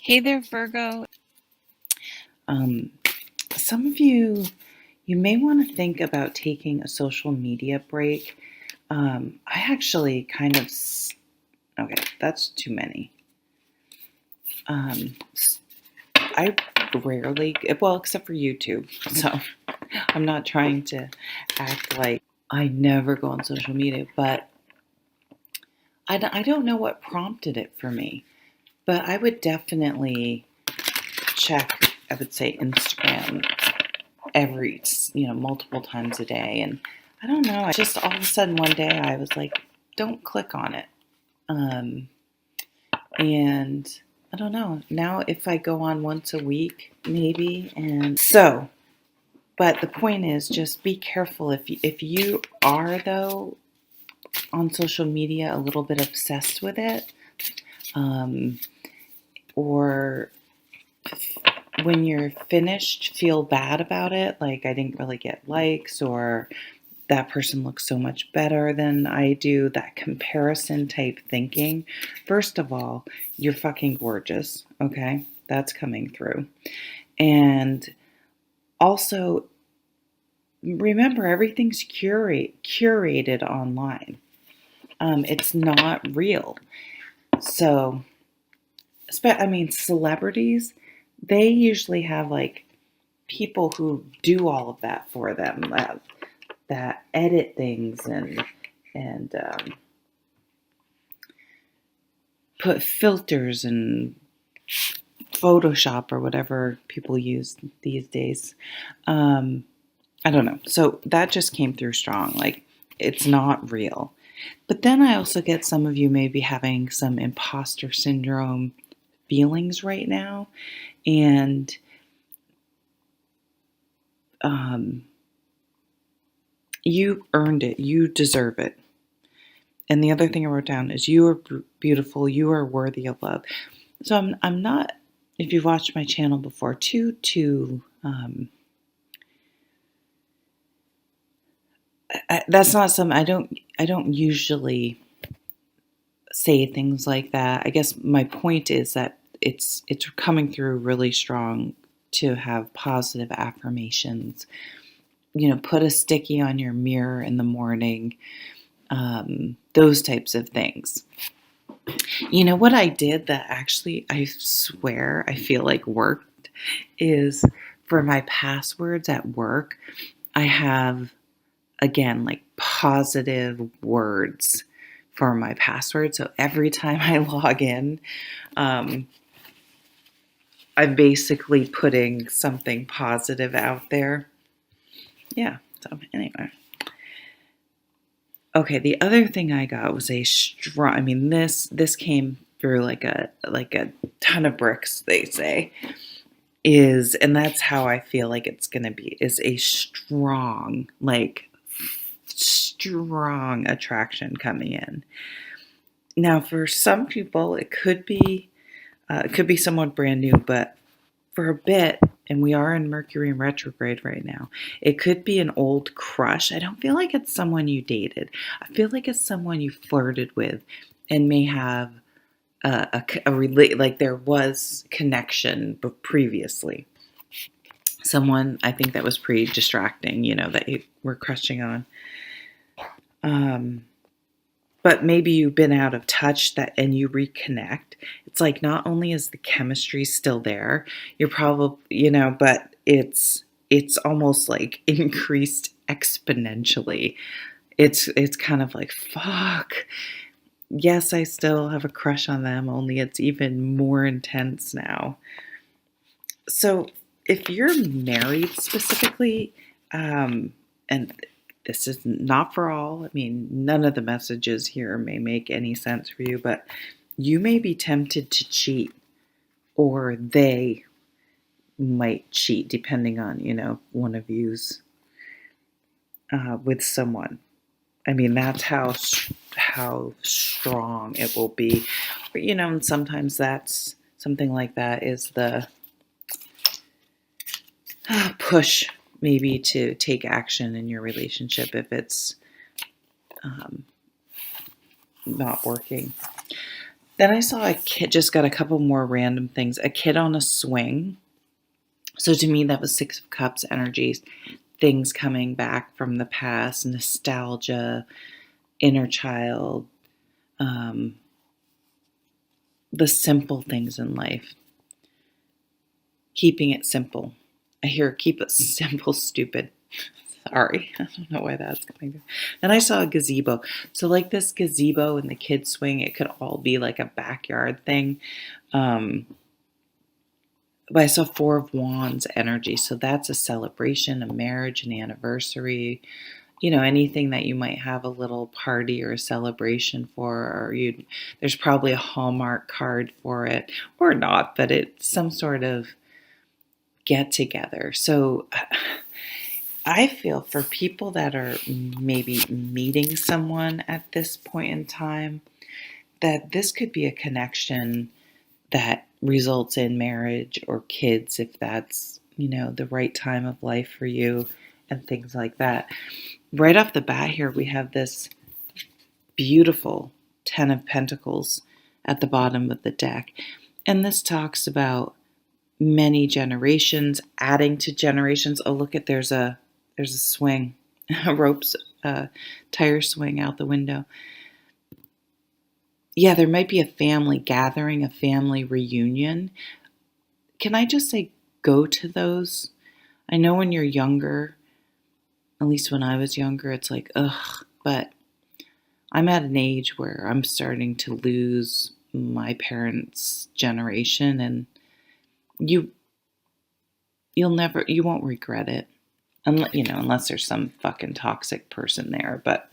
Hey there, Virgo. Some of you may want to think about taking a social media break. I actually okay, that's too many. I rarely, well, except for YouTube. So I'm not trying to act like I never go on social media, but I don't know what prompted it for me. But I would definitely check, I would say, Instagram multiple times a day. And I don't know, I just all of a sudden one day I was like, don't click on it. And I don't know, now if I go on once a week, maybe. But the point is, just be careful if you are, though, on social media a little bit obsessed with it, or when you're finished, feel bad about it, like I didn't really get likes, or that person looks so much better than I do, that comparison type thinking. First of all, you're fucking gorgeous, okay? That's coming through. And also, remember, everything's curated online. It's not real. So, celebrities, they usually have like people who do all of that for them, that edit things and put filters and Photoshop or whatever people use these days. I don't know. So that just came through strong. Like, it's not real. But then I also get some of you maybe having some imposter syndrome feelings right now. And you earned it. You deserve it. And the other thing I wrote down is you are beautiful. You are worthy of love. So I'm not, if you've watched my channel before, that's not something I don't usually say things like that. I guess my point is that it's coming through really strong to have positive affirmations. Put a sticky on your mirror in the morning. Those types of things. What I did that actually, I swear, I feel like worked, is for my passwords at work, I have, again, like positive words for my password. So every time I log in, I'm basically putting something positive out there. Yeah. So anyway. Okay, the other thing I got was a strong, this came through like a ton of bricks, they say, and that's how I feel like it's going to be, is a strong attraction coming in. Now, for some people, it could be somewhat brand new, but for a bit, and we are in Mercury in retrograde right now, it could be an old crush. I don't feel like it's someone you dated. I feel like it's someone you flirted with and may have like there was connection previously. Someone, I think, that was pretty distracting, that you were crushing on. But maybe you've been out of touch and you reconnect. It's like, not only is the chemistry still there, you're probably, but it's almost like increased exponentially. It's kind of like, fuck. Yes, I still have a crush on them, only it's even more intense now. So if you're married specifically, and this is not for all, none of the messages here may make any sense for you, but you may be tempted to cheat, or they might cheat, depending on, one of you's with someone. That's how strong it will be. But, and sometimes that's something like that is the push maybe to take action in your relationship if it's not working. Then I saw a kid, just got a couple more random things. A kid on a swing. So to me, that was Six of Cups energies, things coming back from the past, nostalgia, inner child, um, the simple things in life, keeping it simple. I hear keep it simple, stupid. Sorry, I don't know why that's coming through. Then I saw a gazebo. So like this gazebo and the kids swing, it could all be like a backyard thing. Um, but I saw Four of Wands energy. So that's a celebration, a marriage, an anniversary, anything that you might have a little party or a celebration for, or there's probably a Hallmark card for it, or not, but it's some sort of get together. So I feel for people that are maybe meeting someone at this point in time, that this could be a connection that results in marriage or kids if that's, the right time of life for you and things like that. Right off the bat here, we have this beautiful Ten of Pentacles at the bottom of the deck. And this talks about many generations, adding to generations. Oh, look at there's a swing, a ropes, tire swing out the window. Yeah, there might be a family gathering, a family reunion. Can I just say go to those? I know when you're younger, at least when I was younger, it's like, ugh, but I'm at an age where I'm starting to lose my parents' generation, and you won't regret it. Unless there's some fucking toxic person there. But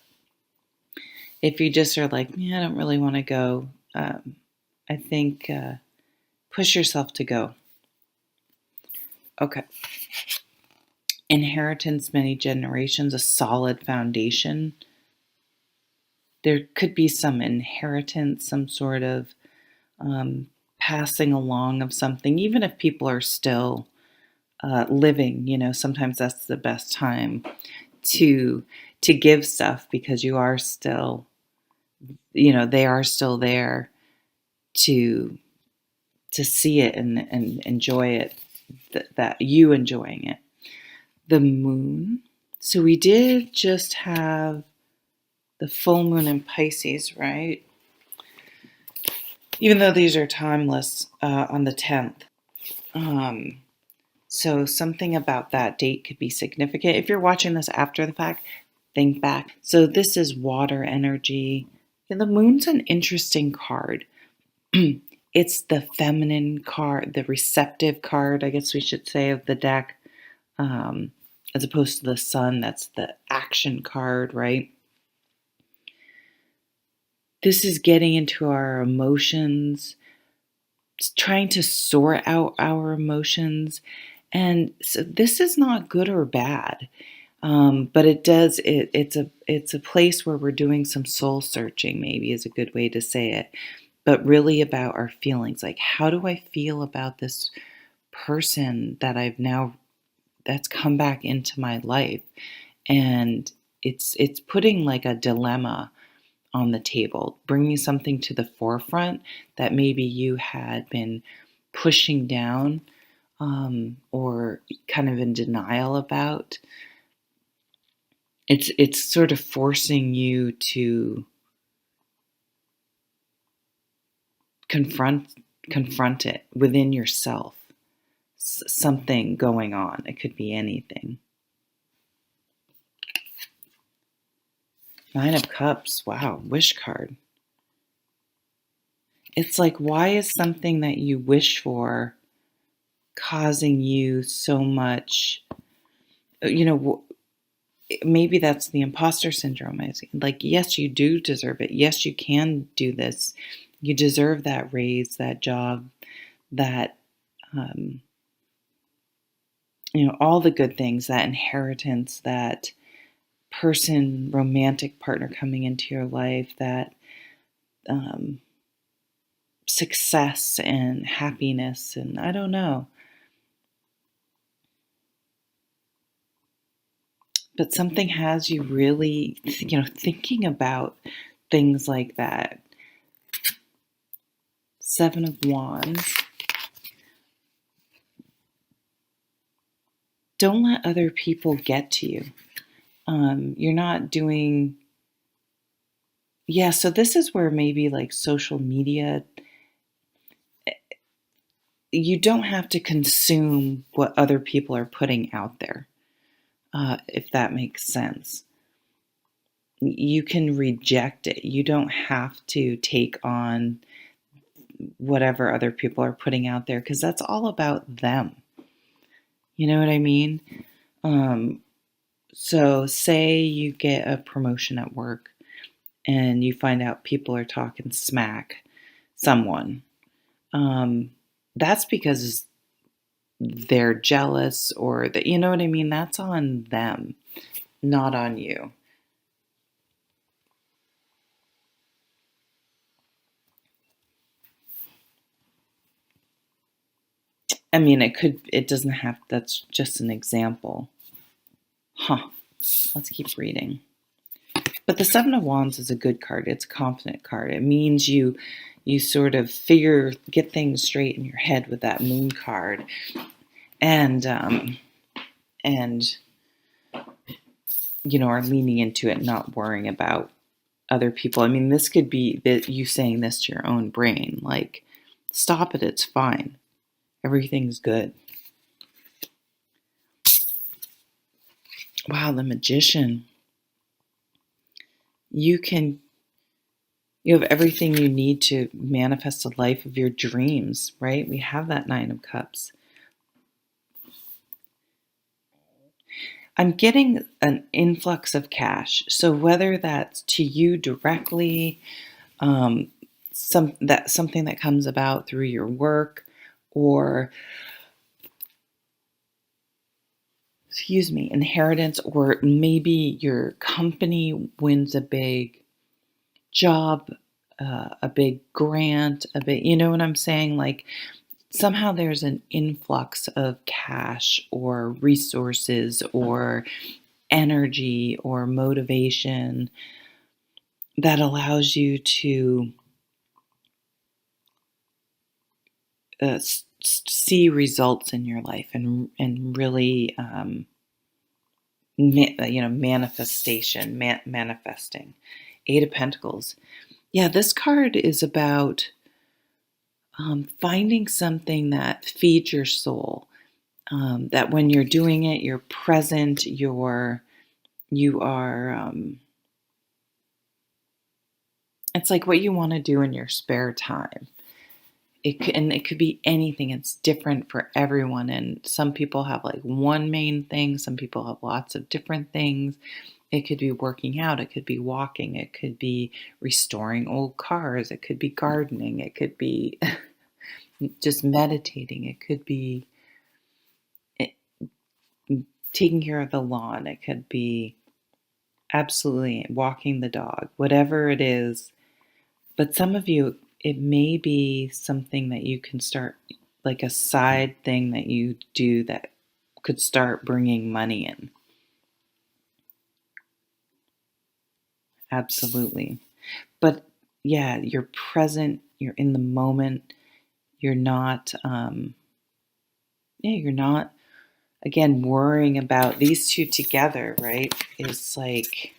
if you just are like, yeah, I don't really want to go, I think push yourself to go. Okay. Inheritance, many generations, a solid foundation. There could be some inheritance, some sort of passing along of something, even if people are still living. Sometimes that's the best time to give stuff, because you are still, they are still there to see it and enjoy it, that you enjoying it. The moon. So we did just have the full moon in Pisces, right? Even though these are timeless, on the 10th. So something about that date could be significant. If you're watching this after the fact, think back. So this is water energy. And the moon's an interesting card. It's the feminine card, the receptive card, I guess we should say, of the deck, as opposed to the sun. That's the action card, right? This is getting into our emotions, trying to sort out our emotions. And so this is not good or bad. But it's a place where we're doing some soul searching, maybe is a good way to say it, but really about our feelings. Like, how do I feel about this person that's come back into my life? And it's putting like a dilemma on the table, bringing something to the forefront that maybe you had been pushing down, or kind of in denial about. It's sort of forcing you to confront it within yourself. Something going on. It could be anything. Nine of Cups. Wow, wish card. It's like, why is something that you wish for causing you so much, maybe that's the imposter syndrome. Like, yes, you do deserve it. Yes, you can do this. You deserve that raise, that job, that, all the good things, that inheritance, that person, romantic partner coming into your life, that success and happiness. And I don't know. But something has you really, thinking about things like that. Seven of Wands. Don't let other people get to you. You're not doing... Yeah, so this is where maybe like social media, you don't have to consume what other people are putting out there, if that makes sense. You can reject it. You don't have to take on whatever other people are putting out there because that's all about them. You know what I mean? So say you get a promotion at work and you find out people are talking smack someone. That's because they're jealous or that, you know what I mean? That's on them, not on you. I mean, it doesn't have, that's just an example. Huh. Let's keep reading. But the Seven of Wands is a good card. It's a confident card. It means you sort of get things straight in your head with that Moon card, and are leaning into it, not worrying about other people. I mean, this could be that you saying this to your own brain, like, stop it. It's fine. Everything's good. Wow, the Magician. You have everything you need to manifest a life of your dreams, right? We have that Nine of Cups. I'm getting an influx of cash. So whether that's to you directly, something that comes about through your work, or inheritance, or maybe your company wins a big job, a big grant, you know what I'm saying? Like, somehow there's an influx of cash or resources or energy or motivation that allows you to see results in your life and really manifesting. Eight of Pentacles. Yeah, this card is about finding something that feeds your soul. That when you're doing it, you're present. You are. It's like what you want to do in your spare time. It could be anything. It's different for everyone, and some people have like one main thing. Some people have lots of different things. It could be working out. It could be walking. It could be restoring old cars. It could be gardening. It could be just meditating. It could be taking care of the lawn. It could be absolutely walking the dog. Whatever it is. But some of you, it may be something that you can start, like a side thing that you do that could start bringing money in. Absolutely. But yeah, you're present, you're in the moment, you're not, you're not, again, worrying about these two together, right? It's like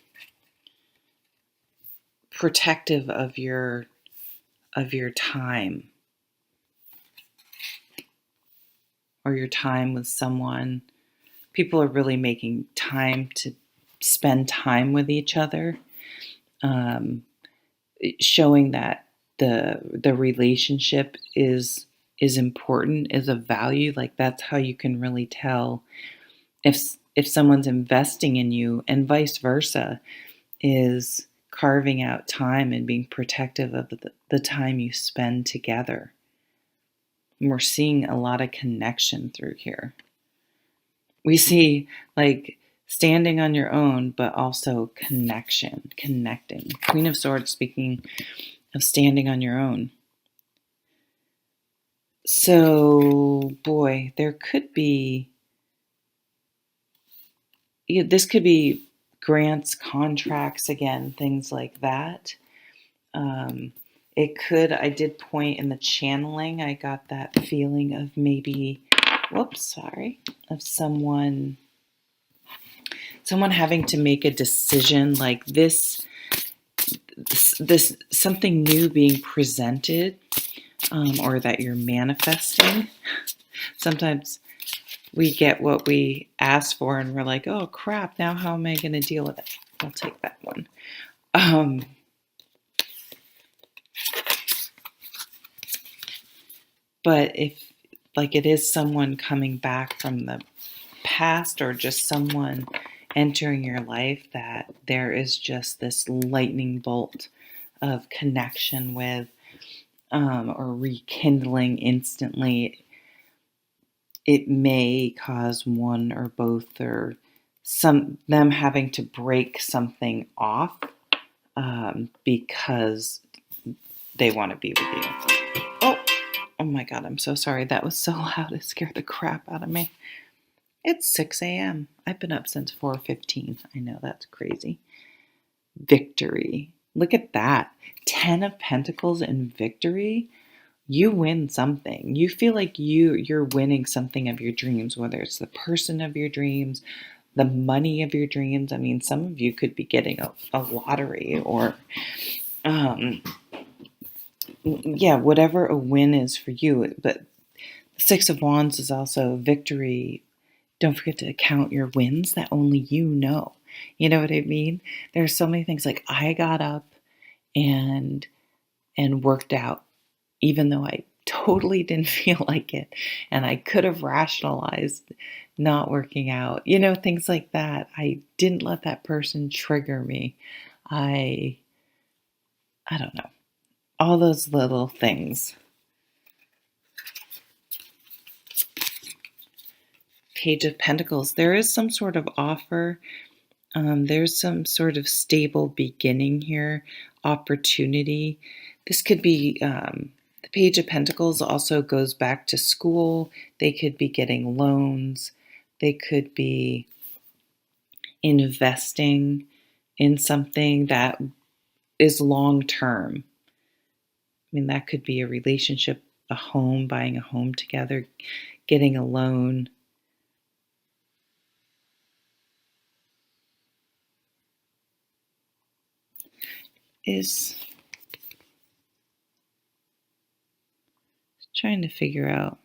protective of your time, or your time with someone. People are really making time to spend time with each other, showing that the relationship is important, is of value. Like, that's how you can really tell if someone's investing in you, and vice versa, is carving out time and being protective of the time you spend together. And we're seeing a lot of connection through here. We see like standing on your own, but also connecting. Queen of Swords, speaking of standing on your own. So, boy, there could be, this could be grants, contracts, again, things like that. It could, I did point in the channeling, I got that feeling of maybe, whoops, sorry, of someone having to make a decision like this something new being presented, or that you're manifesting. Sometimes we get what we ask for and we're like, oh crap, now how am I going to deal with it? I'll take that one. But if, like, it is someone coming back from the past or just someone entering your life that there is just this lightning bolt of connection with, or rekindling instantly, it may cause one or both or them having to break something off, because they want to be with you. Oh my God, I'm so sorry. That was so loud. It scared the crap out of me. It's 6 a.m. I've been up since 4:15. I know, that's crazy. Victory. Look at that. 10 of Pentacles and victory. You win something. You feel like you're winning something of your dreams, whether it's the person of your dreams, the money of your dreams. I mean, some of you could be getting a lottery or, yeah, whatever a win is for you. But the Six of Wands is also victory. Don't forget to count your wins that only you know. You know what I mean? There's so many things like I got up and worked out, even though I totally didn't feel like it. And I could have rationalized not working out. You know, things like that. I didn't let that person trigger me. I don't know. All those little things. Page of Pentacles. There is some sort of offer. There's some sort of stable beginning here, opportunity. This could be, the Page of Pentacles also goes back to school. They could be getting loans. They could be investing in something that is long term. I mean, that could be a relationship, a home, buying a home together, getting a loan. Is trying to figure out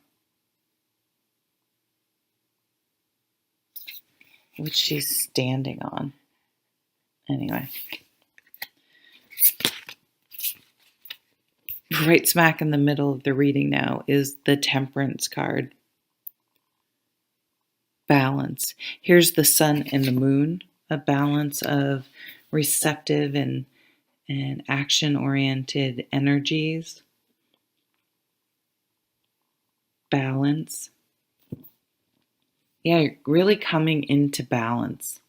what she's standing on. Anyway. Right smack in the middle of the reading now is the Temperance card. Balance. Here's the sun and the moon, a balance of receptive and action-oriented energies. Balance. Yeah, you're really coming into balance.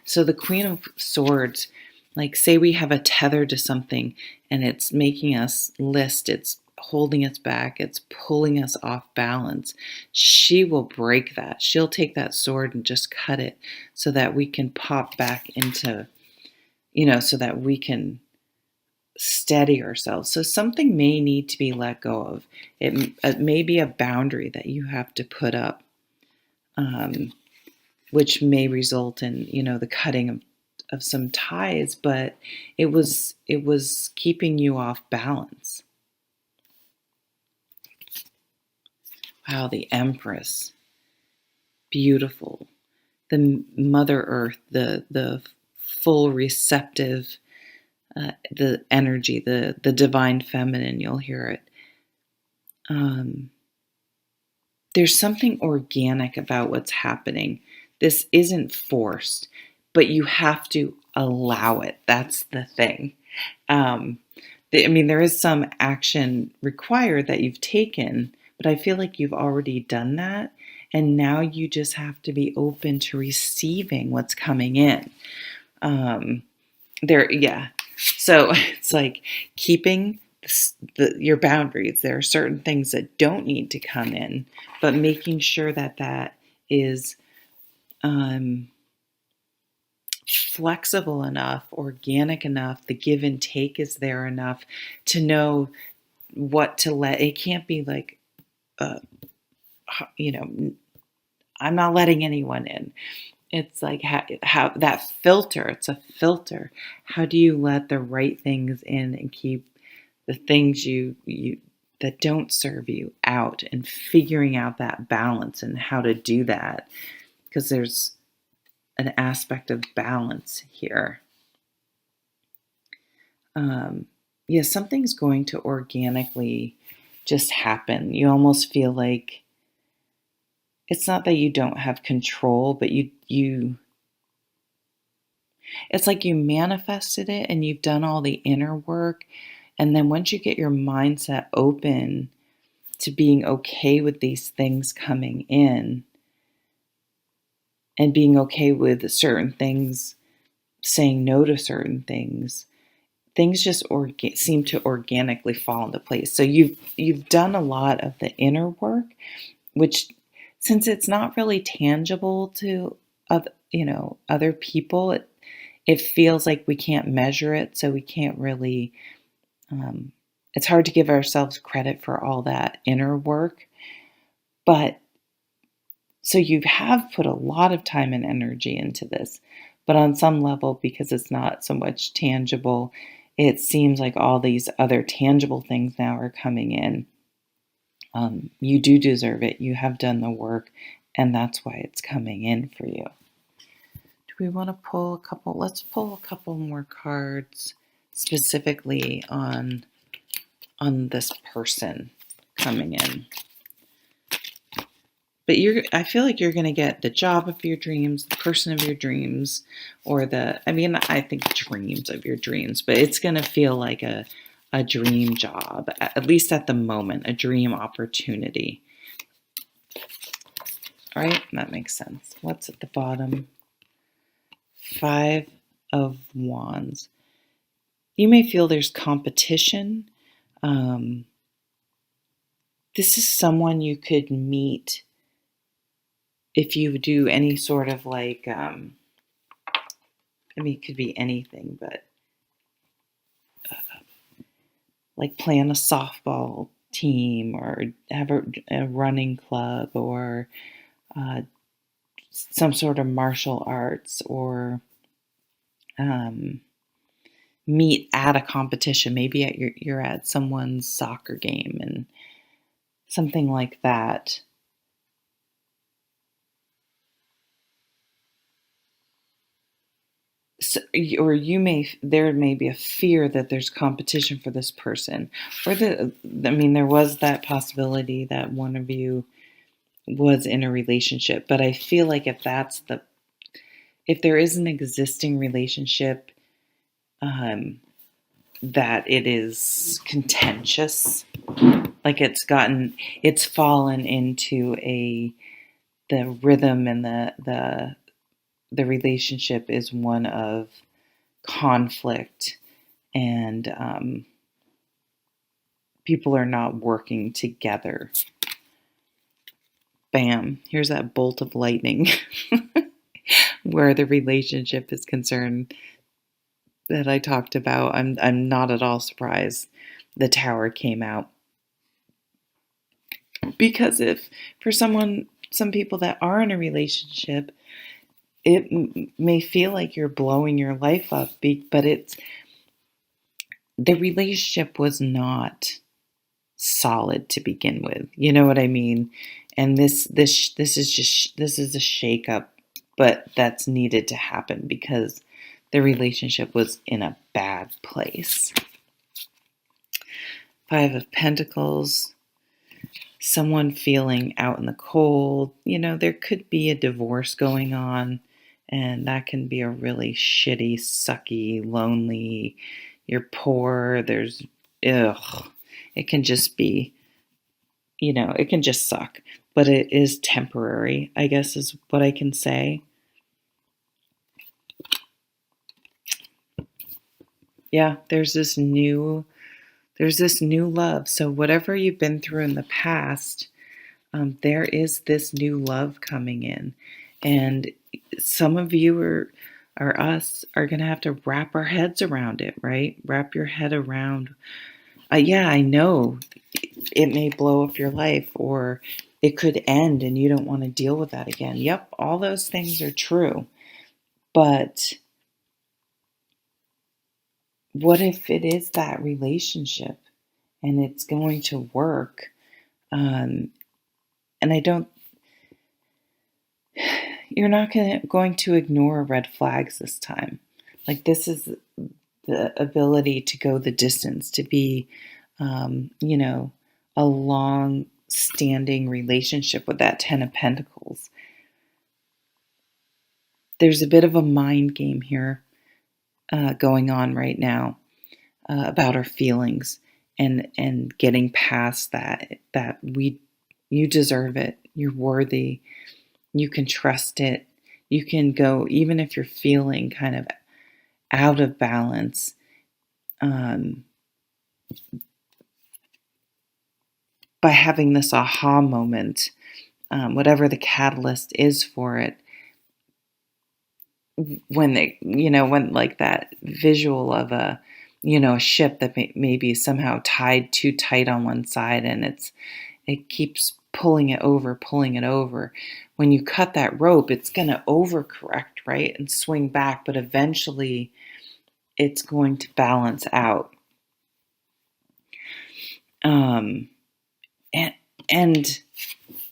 So the Queen of Swords, like say we have a tether to something and it's making us list, it's holding us back, it's pulling us off balance. She will break that. She'll take that sword and just cut it so that we can pop back into, so that we can steady ourselves. So something may need to be let go of. It may be a boundary that you have to put up, which may result in, the cutting of some ties, but it was keeping you off balance. Wow, the Empress. Beautiful. The Mother Earth, the full receptive, the energy, the divine feminine, you'll hear it. There's something organic about what's happening. This isn't forced, but you have to allow it. That's the thing. There is some action required that you've taken, but I feel like you've already done that. And now you just have to be open to receiving what's coming in. So it's like keeping your boundaries. There are certain things that don't need to come in, but making sure that is flexible enough, organic enough, the give and take is there enough to know what to let. It can't be like, uh, you know, I'm not letting anyone in. It's like how that filter, it's a filter. How do you let the right things in and keep the things you that don't serve you out, and figuring out that balance and how to do that, because there's an aspect of balance here. Yeah, something's going to organically just happen. You almost feel like it's not that you don't have control, but you it's like you manifested it and you've done all the inner work. And then once you get your mindset open to being okay with these things coming in and being okay with certain things, saying no to certain things, things just seem to organically fall into place. So you've done a lot of the inner work, which, since it's not really tangible to other people, it feels like we can't measure it, so we can't really. It's hard to give ourselves credit for all that inner work, but so you have put a lot of time and energy into this, but on some level, because it's not so much tangible, it seems like all these other tangible things now are coming in. You do deserve it. You have done the work, and that's why it's coming in for you. Do we want to pull a couple? Let's pull a couple more cards specifically on this person coming in. But I feel like you're going to get the job of your dreams, the person of your dreams, or I think dreams of your dreams, but it's going to feel like a dream job, at least at the moment, a dream opportunity. All right, that makes sense. What's at the bottom? 5 of Wands. You may feel there's competition. This is someone you could meet if you do any sort of like, it could be anything, but like plan a softball team, or have a running club, or some sort of martial arts, or meet at a competition, maybe you're at someone's soccer game and something like that. So, or there may be a fear that there's competition for this person, or there was that possibility that one of you was in a relationship, but I feel like if there is an existing relationship, that it is contentious, like it's fallen into the rhythm, and the relationship is one of conflict, and people are not working together. Bam, here's that bolt of lightning where the relationship is concerned that I talked about. I'm not at all surprised the Tower came out, because if for some people that are in a relationship, it may feel like you're blowing your life up, but the relationship was not solid to begin with. You know what I mean? And this is a shakeup, but that's needed to happen because the relationship was in a bad place. 5 of Pentacles. Someone feeling out in the cold. There could be a divorce going on, and that can be a really shitty, sucky, lonely, you're poor, it can just be, it can just suck, but it is temporary, I guess is what I can say. Yeah, there's this new love. So whatever you've been through in the past, there is this new love coming in. And some of you or us are going to have to wrap our heads around it, right? Wrap your head around, yeah, I know it may blow up your life, or it could end and you don't want to deal with that again. Yep, all those things are true. But what if it is that relationship and it's going to work? And I don't, you're not going to ignore red flags this time. Like, this is the ability to go the distance, to be, a long standing relationship with that 10 of Pentacles. There's a bit of a mind game here going on right now about our feelings, and getting past that you deserve it, you're worthy, you can trust it, you can go, even if you're feeling kind of out of balance. By having this aha moment, whatever the catalyst is for it, when like that visual of a ship that may be somehow tied too tight on one side, and it keeps pulling it over. When you cut that rope, it's going to overcorrect, right, and swing back, but eventually it's going to balance out. And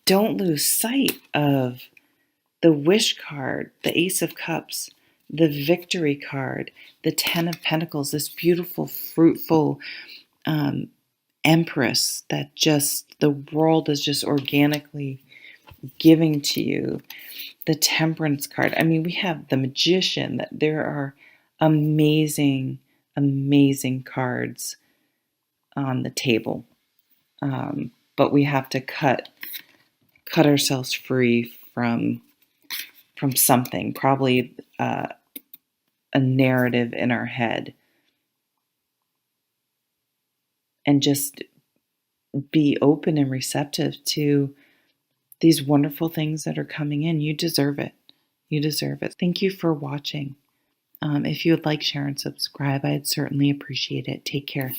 don't lose sight of the Wish card, the Ace of Cups, the Victory card, the 10 of Pentacles, this beautiful, fruitful Empress that just the world is just organically giving to you. The Temperance card. I mean, we have the Magician. That there are amazing, amazing cards on the table. But we have to cut ourselves free from something, probably a narrative in our head, and just be open and receptive to these wonderful things that are coming in. You deserve it. You deserve it. Thank you for watching. If you would like, share, and subscribe, I'd certainly appreciate it. Take care.